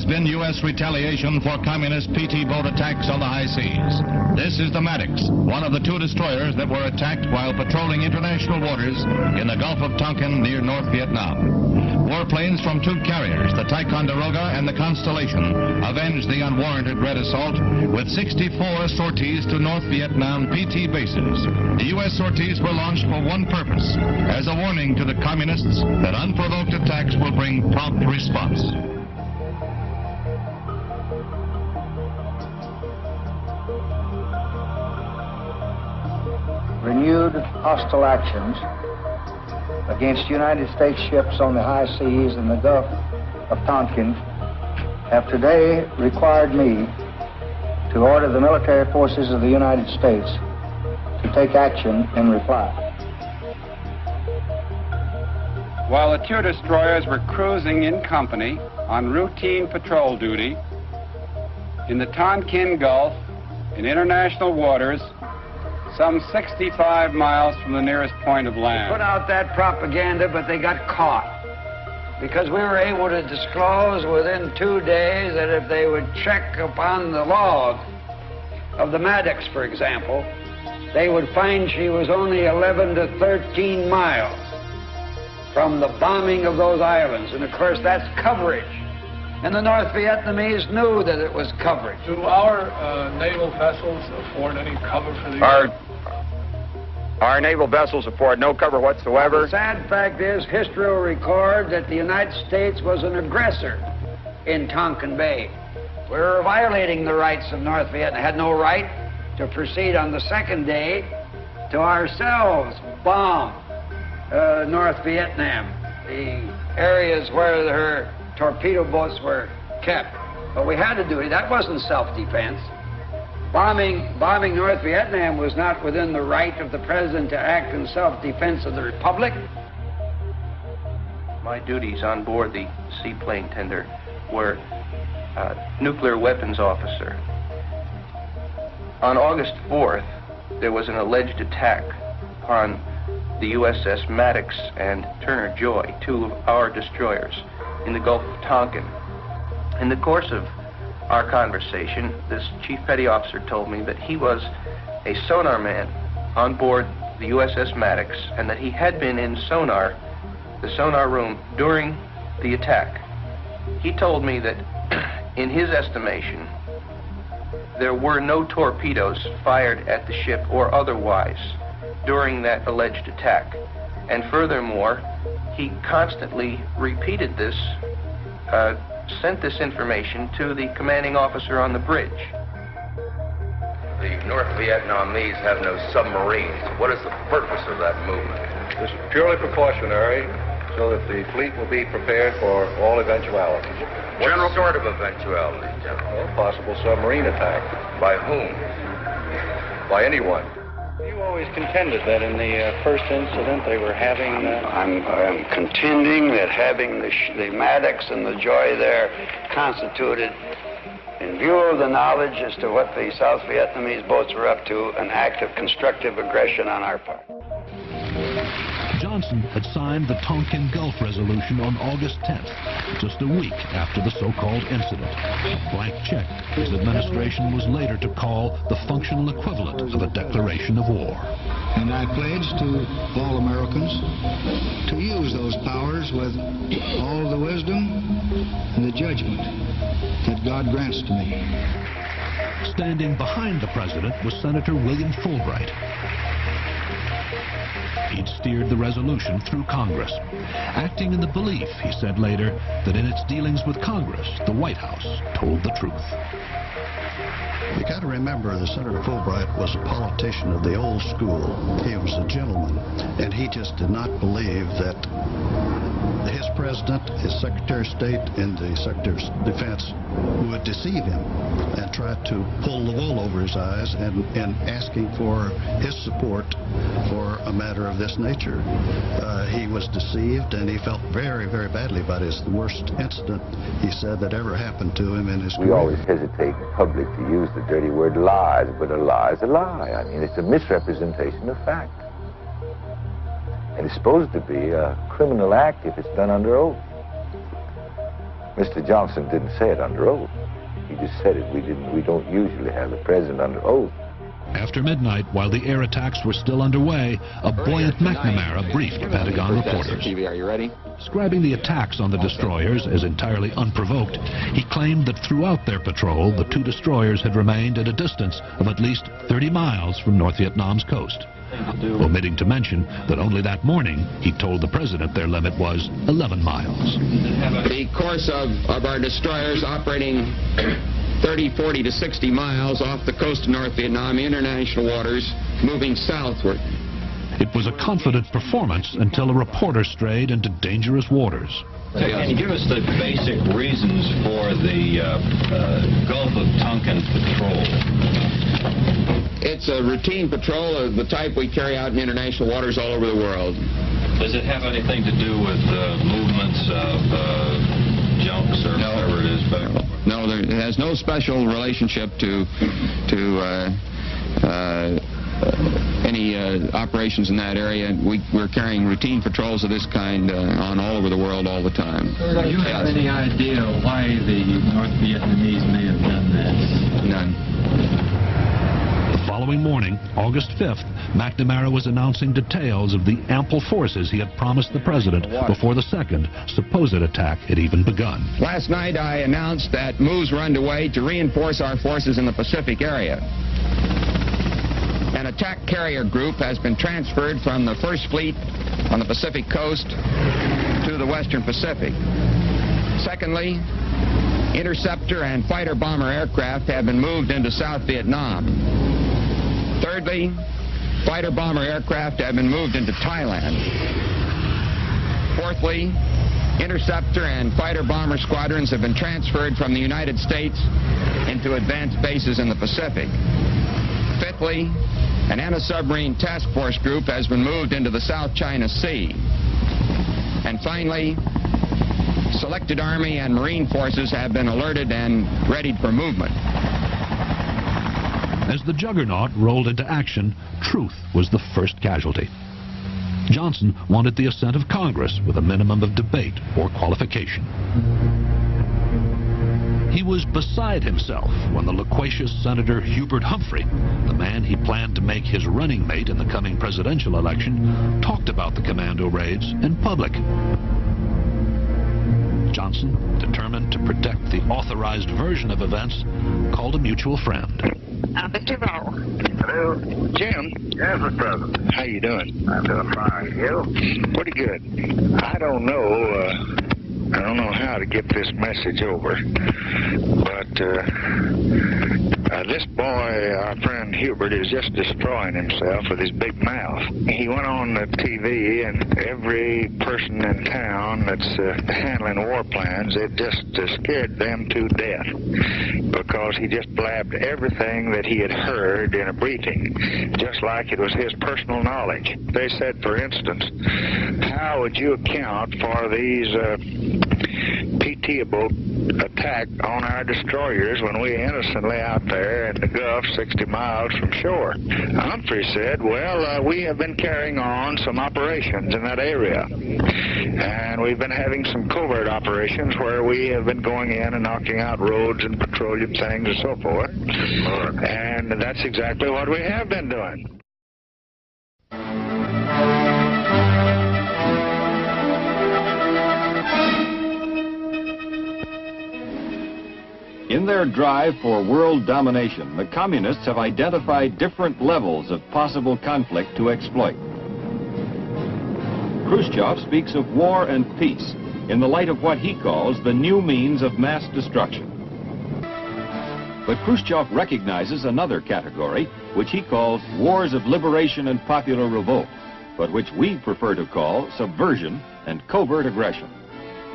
been U.S. retaliation for communist PT boat attacks on the high seas. This is the Maddox, one of the two destroyers that were attacked while patrolling international waters in the Gulf of Tonkin near North Vietnam. Warplanes from two carriers, the Ticonderoga and the Constellation, avenged the unwarranted red assault with 64 sorties to North Vietnam PT bases. The U.S. sorties were launched for one purpose, as a warning to the communists that unprovoked attacks will bring prompt response. Renewed hostile actions against United States ships on the high seas in the Gulf of Tonkin have today required me to order the military forces of the United States to take action in reply. While the two destroyers were cruising in company on routine patrol duty in the Tonkin Gulf in international waters, some 65 miles from the nearest point of land. Put out that propaganda, but they got caught because we were able to disclose within 2 days that if they would check upon the log of the Maddox, for example, they would find she was only 11 to 13 miles from the bombing of those islands. And of course, that's coverage. And the North Vietnamese knew that it was coverage. Do our naval vessels afford any cover for these? Our naval vessels afford no cover whatsoever. The sad fact is, history will record that the United States was an aggressor in Tonkin Bay. We were violating the rights of North Vietnam. Had no right to proceed on the second day to ourselves bomb North Vietnam, the areas where her torpedo boats were kept. But we had to do it. That wasn't self-defense. Bombing North Vietnam was not within the right of the president to act in self-defense of the republic. My duties on board the seaplane tender were nuclear weapons officer. On August 4th, there was an alleged attack upon the USS Maddox and Turner Joy, two of our destroyers, in the Gulf of Tonkin. In the course of our conversation, this chief petty officer told me that he was a sonar man on board the USS Maddox and that he had been in the sonar room during the attack. He told me that in his estimation, there were no torpedoes fired at the ship or otherwise during that alleged attack. And furthermore, he constantly repeated this, sent this information to the commanding officer on the bridge. The North Vietnamese have no submarines. What is the purpose of that movement? This is purely precautionary, so that the fleet will be prepared for all eventualities. What sort of eventualities, General? Well, possible submarine attack. By whom? By anyone. You always contended that in the first incident they were having... I'm contending that having the Maddox and the Joy there constituted, in view of the knowledge as to what the South Vietnamese boats were up to, an act of constructive aggression on our part. Johnson had signed the Tonkin Gulf Resolution on August 10th, just a week after the so-called incident. A blank check his administration was later to call the functional equivalent of a declaration of war. And I pledge to all Americans to use those powers with all the wisdom and the judgment that God grants to me. Standing behind the president was Senator William Fulbright. He'd steered the resolution through Congress, acting in the belief, he said later, that in its dealings with Congress, the White House told the truth. You got to remember that Senator Fulbright was a politician of the old school. He was a gentleman, and he just did not believe that his president, his Secretary of State, and the Secretary of Defense would deceive him and try to pull the wool over his eyes in asking for his support for a matter of this nature. He was deceived, and he felt very, very badly about it. It's the worst incident, he said, that ever happened to him in his career. We always hesitate in public to use the dirty word lies, but a lie is a lie. I mean, it's a misrepresentation of fact. And it's supposed to be a criminal act if it's done under oath. Mr. Johnson didn't say it under oath. He just said it. We don't usually have the president under oath. After midnight, while the air attacks were still underway, a buoyant McNamara briefed Pentagon reporters. Are you ready? Describing the attacks on the destroyers as entirely unprovoked, he claimed that throughout their patrol, the two destroyers had remained at a distance of at least 30 miles from North Vietnam's coast, omitting to mention that only that morning he told the president their limit was 11 miles. The course of our destroyers operating 30, 40 to 60 miles off the coast of North Vietnam, international waters, moving southward. It was a confident performance until a reporter strayed into dangerous waters. Can you give us the basic reasons for the Gulf of Tonkin patrol? It's a routine patrol of the type we carry out in international waters all over the world. Does it have anything to do with movements of junks or whatever it is? No, it has no special relationship to any operations in that area. We're carrying routine patrols of this kind on all over the world all the time. Do you have any idea why the North Vietnamese may have done this? None. The following morning, August 5th, McNamara was announcing details of the ample forces he had promised the president before the second supposed attack had even begun. Last night I announced that moves were underway to reinforce our forces in the Pacific area. An attack carrier group has been transferred from the First Fleet on the Pacific coast to the Western Pacific. Secondly, interceptor and fighter bomber aircraft have been moved into South Vietnam. Thirdly, fighter bomber aircraft have been moved into Thailand. Fourthly, interceptor and fighter bomber squadrons have been transferred from the United States into advanced bases in the Pacific. Fifthly, an anti-submarine task force group has been moved into the South China Sea. And finally, selected Army and Marine forces have been alerted and readied for movement. As the juggernaut rolled into action, truth was the first casualty. Johnson wanted the assent of Congress with a minimum of debate or qualification. He was beside himself when the loquacious Senator Hubert Humphrey, the man he planned to make his running mate in the coming presidential election, talked about the commando raids in public. Johnson, determined to protect the authorized version of events, called a mutual friend. Mr. Rowe. Hello. Jim. Yes, Mr. President. How you doing? I'm doing fine. You? Pretty good. I don't know how to get this message over, but this boy, our friend Hubert, is just destroying himself with his big mouth. He went on the TV, and every person in town that's handling war plans, it just scared them to death, because he just blabbed everything that he had heard in a briefing, just like it was his personal knowledge. They said, for instance, how would you account for these pitiable attack on our destroyers when we innocently out there in the Gulf 60 miles from shore? Humphrey said, well, we have been carrying on some operations in that area, and we've been having some covert operations where we have been going in and knocking out roads and petroleum things and so forth, and that's exactly what we have been doing. In their drive for world domination, the communists have identified different levels of possible conflict to exploit. Khrushchev speaks of war and peace in the light of what he calls the new means of mass destruction. But Khrushchev recognizes another category, which he calls wars of liberation and popular revolt, but which we prefer to call subversion and covert aggression.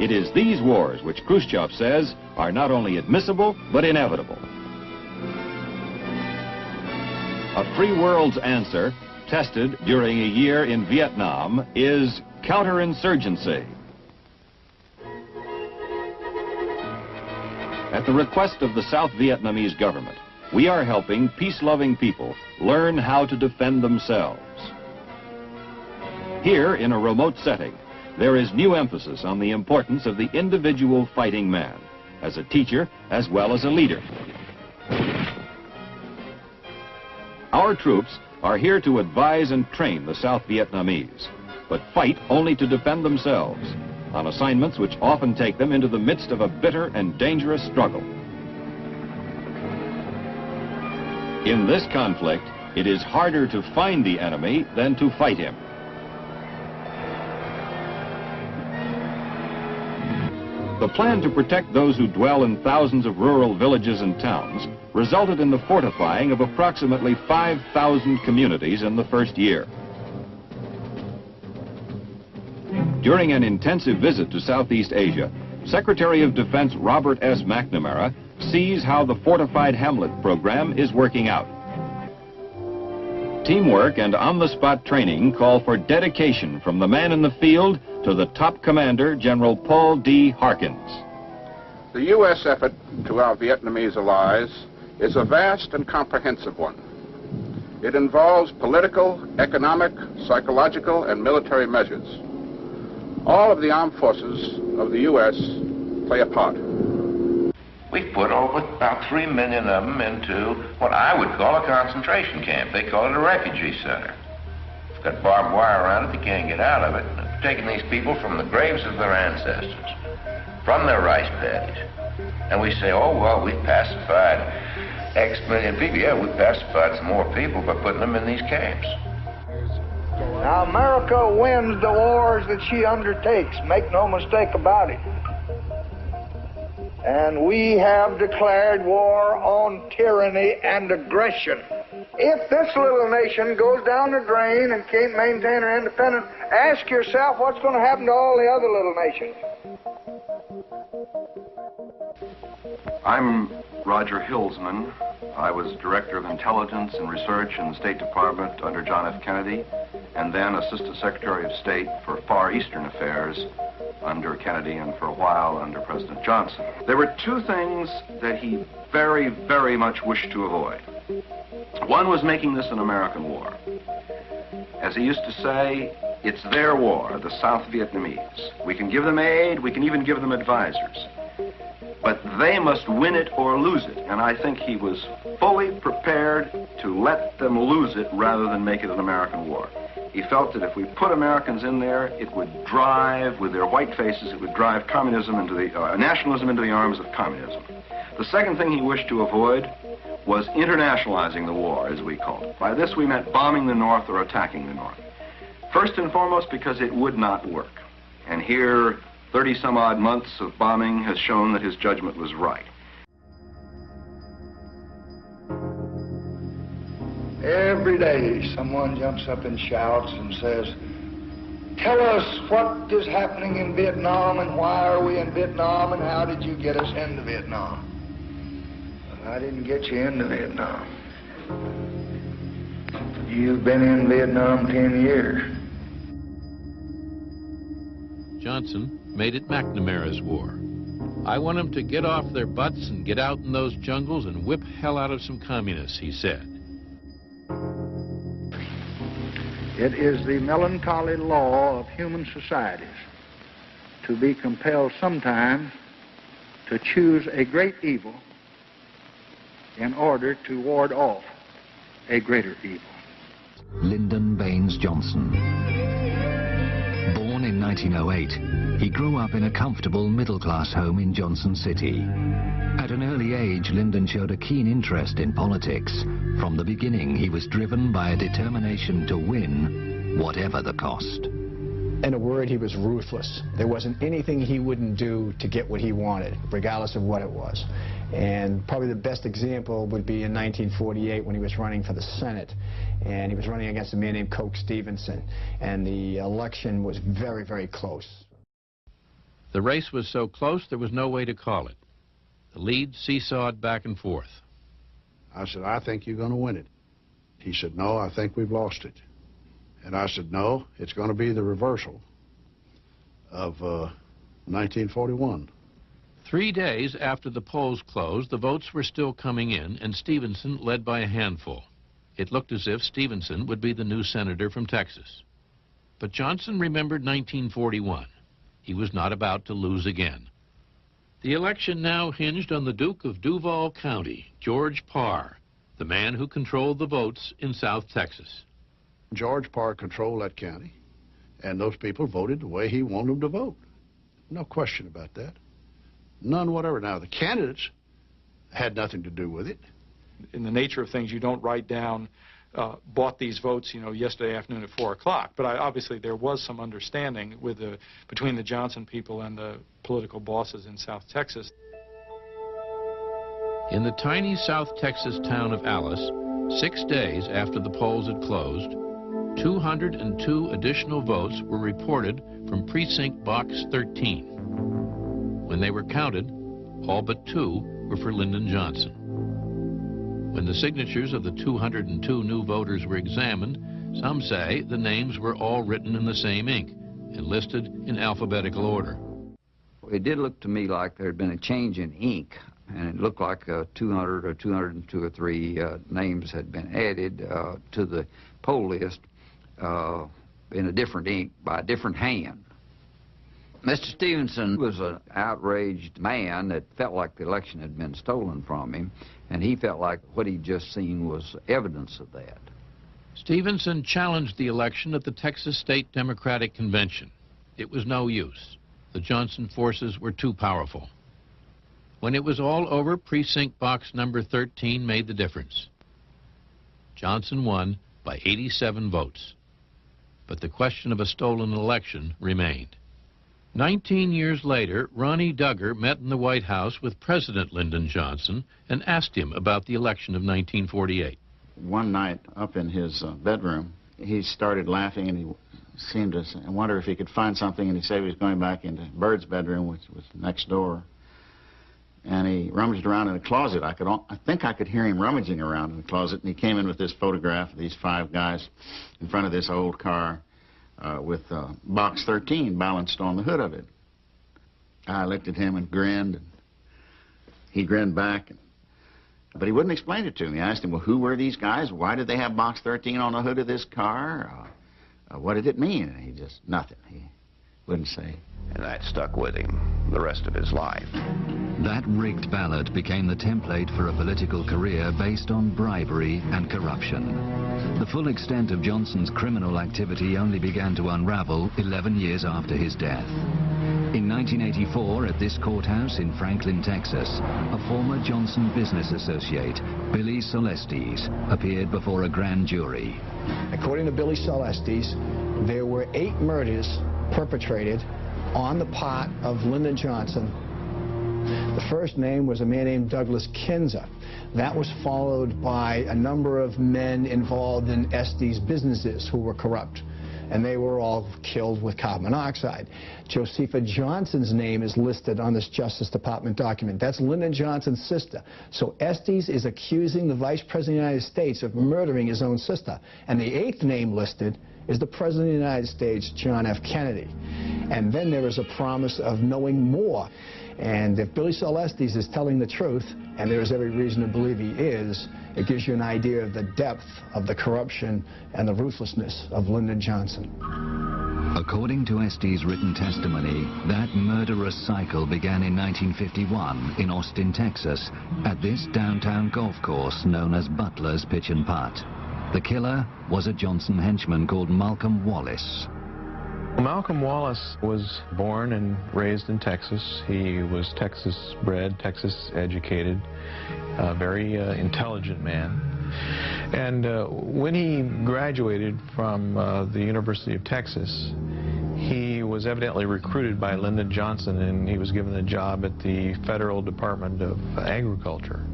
It is these wars which Khrushchev says are not only admissible, but inevitable. A free world's answer, tested during a year in Vietnam, is counterinsurgency. At the request of the South Vietnamese government, we are helping peace-loving people learn how to defend themselves. Here, in a remote setting, there is new emphasis on the importance of the individual fighting man, as a teacher as well as a leader. Our troops are here to advise and train the South Vietnamese, but fight only to defend themselves, on assignments which often take them into the midst of a bitter and dangerous struggle. In this conflict, it is harder to find the enemy than to fight him. The plan to protect those who dwell in thousands of rural villages and towns resulted in the fortifying of approximately 5,000 communities in the first year. During an intensive visit to Southeast Asia, Secretary of Defense Robert S. McNamara sees how the Fortified Hamlet program is working out. Teamwork and on-the-spot training call for dedication from the man in the field to the top commander, General Paul D. Harkins. The U.S. effort to our Vietnamese allies is a vast and comprehensive one. It involves political, economic, psychological, and military measures. All of the armed forces of the U.S. play a part. We've put about 3 million of them into what I would call a concentration camp. They call it a refugee center. It's got barbed wire around it, they can't get out of it. It's taking these people from the graves of their ancestors, from their rice paddies. And we say, oh, well, we've pacified X million people. Yeah, we've pacified some more people by putting them in these camps. Now, America wins the wars that she undertakes. Make no mistake about it. And we have declared war on tyranny and aggression. If this little nation goes down the drain and can't maintain her independence, ask yourself what's going to happen to all the other little nations. I'm Roger Hilsman. I was Director of Intelligence and Research in the State Department under John F. Kennedy, and then Assistant Secretary of State for Far Eastern Affairs under Kennedy and for a while under President Johnson. There were two things that he very, very much wished to avoid. One was making this an American war. As he used to say, it's their war, the South Vietnamese. We can give them aid, we can even give them advisors. But they must win it or lose it. And I think he was fully prepared to let them lose it rather than make it an American war. He felt that if we put Americans in there, it would drive, with their white faces, it would drive communism into the, nationalism into the arms of communism. The second thing he wished to avoid was internationalizing the war, as we called it. By this we meant bombing the North or attacking the North. First and foremost, because it would not work. And here, 30-some-odd months of bombing has shown that his judgment was right. Every day, someone jumps up and shouts and says, tell us what is happening in Vietnam and why are we in Vietnam and how did you get us into Vietnam? Well, I didn't get you into Vietnam. You've been in Vietnam 10 years. Johnson made it McNamara's war. I want them to get off their butts and get out in those jungles and whip hell out of some communists, he said. It is the melancholy law of human societies to be compelled sometimes to choose a great evil in order to ward off a greater evil. Lyndon Baines Johnson. Born in 1908, he grew up in a comfortable middle-class home in Johnson City. At an early age, Lyndon showed a keen interest in politics. From the beginning, he was driven by a determination to win, whatever the cost. In a word, he was ruthless. There wasn't anything he wouldn't do to get what he wanted, regardless of what it was. And probably the best example would be in 1948 when he was running for the Senate. And he was running against a man named Coke Stevenson. And the election was very, very close. The race was so close, there was no way to call it. The lead seesawed back and forth. I said, I think you're going to win it. He said, no, I think we've lost it. And I said, no, it's going to be the reversal of 1941. 3 days after the polls closed, the votes were still coming in, and Stevenson led by a handful. It looked as if Stevenson would be the new senator from Texas. But Johnson remembered 1941. He was not about to lose again. The election now hinged on the Duke of Duval County, George Parr, the man who controlled the votes in South Texas. George Parr controlled that county, and those people voted the way he wanted them to vote. No question about that. None whatever. Now, the candidates had nothing to do with it. In the nature of things, you don't write down, bought these votes, yesterday afternoon at 4 o'clock. But obviously there was some understanding between the Johnson people and the political bosses in South Texas. In the tiny South Texas town of Alice, 6 days after the polls had closed, 202 additional votes were reported from precinct box 13. When they were counted, all but 2 were for Lyndon Johnson. When the signatures of the 202 new voters were examined, some say the names were all written in the same ink and listed in alphabetical order. It did look to me like there had been a change in ink, and it looked like 200 or 202 or 3 names had been added to the poll list in a different ink by a different hand. Mr. Stevenson was an outraged man that felt like the election had been stolen from him, and he felt like what he'd just seen was evidence of that. Stevenson challenged the election at the Texas State Democratic Convention. It was no use. The Johnson forces were too powerful. When it was all over, precinct box number 13 made the difference. Johnson won by 87 votes. But the question of a stolen election remained. 19 years later, Ronnie Duggar met in the White House with President Lyndon Johnson and asked him about the election of 1948. One night up in his bedroom, he started laughing, and he seemed to wonder if he could find something, and he said he was going back into Bird's bedroom, which was next door. And he rummaged around in a closet. I think I could hear him rummaging around in the closet, and he came in with this photograph of these 5 guys in front of this old car with box 13 balanced on the hood of it. I looked at him and grinned, and he grinned back. But he wouldn't explain it to me. I asked him, well, who were these guys? Why did they have box 13 on the hood of this car? What did it mean? And he just, nothing. He wouldn't say. And that stuck with him the rest of his life. That rigged ballot became the template for a political career based on bribery and corruption. The full extent of Johnson's criminal activity only began to unravel 11 years after his death. In 1984, at this courthouse in Franklin, Texas, a former Johnson business associate, Billy Celestes, appeared before a grand jury. According to Billy Celestes, there were 8 murders perpetrated on the part of Lyndon Johnson. The first name was a man named Douglas Kinzer. That was followed by a number of men involved in Estes businesses who were corrupt, and they were all killed with carbon monoxide. Josepha Johnson's name is listed on this Justice Department document. That's Lyndon Johnson's sister. So Estes is accusing the Vice President of the United States of murdering his own sister. And the 8th name listed is the President of the United States, John F. Kennedy. And then there is a promise of knowing more. And if Billy Celestes is telling the truth, and there is every reason to believe he is, it gives you an idea of the depth of the corruption and the ruthlessness of Lyndon Johnson. According to Estes' written testimony, that murderous cycle began in 1951 in Austin, Texas, at this downtown golf course known as Butler's Pitch and Putt. The killer was a Johnson henchman called Malcolm Wallace. Malcolm Wallace was born and raised in Texas. He was Texas bred, Texas educated, a very intelligent man. And when he graduated from the University of Texas, he was evidently recruited by Lyndon Johnson, and he was given a job at the Federal Department of Agriculture.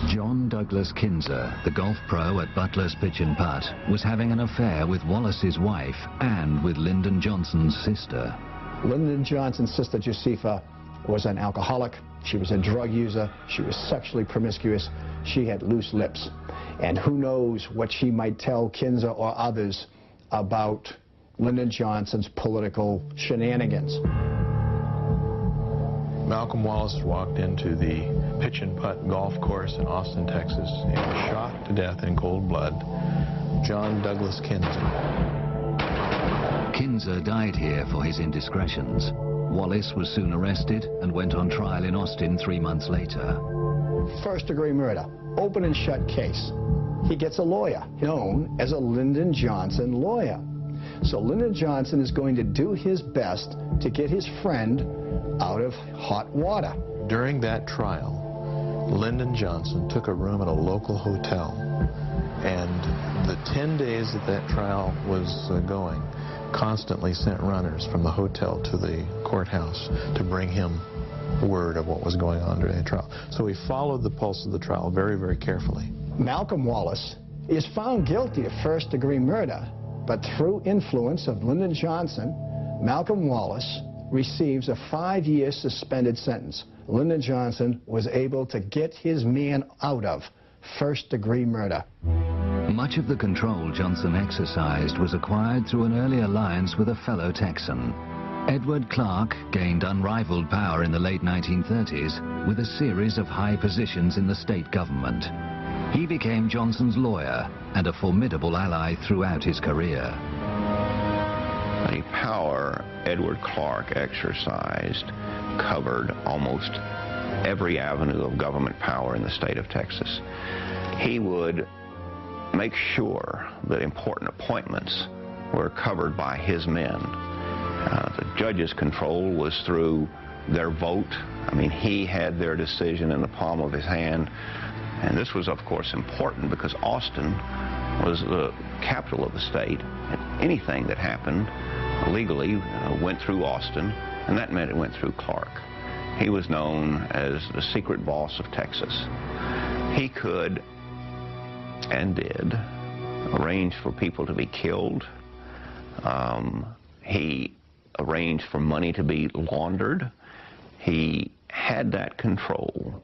John Douglas Kinzer, the golf pro at Butler's Pitch and Putt, was having an affair with Wallace's wife and with Lyndon Johnson's sister. Lyndon Johnson's sister, Josepha, was an alcoholic. She was a drug user. She was sexually promiscuous. She had loose lips. And who knows what she might tell Kinzer or others about Lyndon Johnson's political shenanigans. Malcolm Wallace walked into the Pitch and Putt golf course in Austin, Texas, and was shot to death in cold blood. John Douglas Kinzer. Windsor died here for his indiscretions. Wallace was soon arrested and went on trial in Austin 3 months later. First-degree murder, open and shut case. He gets a lawyer, known as a Lyndon Johnson lawyer. So Lyndon Johnson is going to do his best to get his friend out of hot water. During that trial, Lyndon Johnson took a room at a local hotel, and the 10 days that trial was going, constantly sent runners from the hotel to the courthouse to bring him word of what was going on during the trial. So he followed the pulse of the trial very, very carefully. Malcolm Wallace is found guilty of first-degree murder, but through influence of Lyndon Johnson, Malcolm Wallace receives a 5-year suspended sentence. Lyndon Johnson was able to get his man out of first-degree murder. Much of the control Johnson exercised was acquired through an early alliance with a fellow Texan. Edward Clark gained unrivaled power in the late 1930s with a series of high positions in the state government. He became Johnson's lawyer and a formidable ally throughout his career. The power Edward Clark exercised covered almost every avenue of government power in the state of Texas. He would make sure that important appointments were covered by his men. The judges' control was through their vote. I mean, he had their decision in the palm of his hand. And this was, of course, important because Austin was the capital of the state. And anything that happened legally went through Austin, and that meant it went through Clark. He was known as the secret boss of Texas. He could, and did, arrange for people to be killed. He arranged for money to be laundered. He had that control.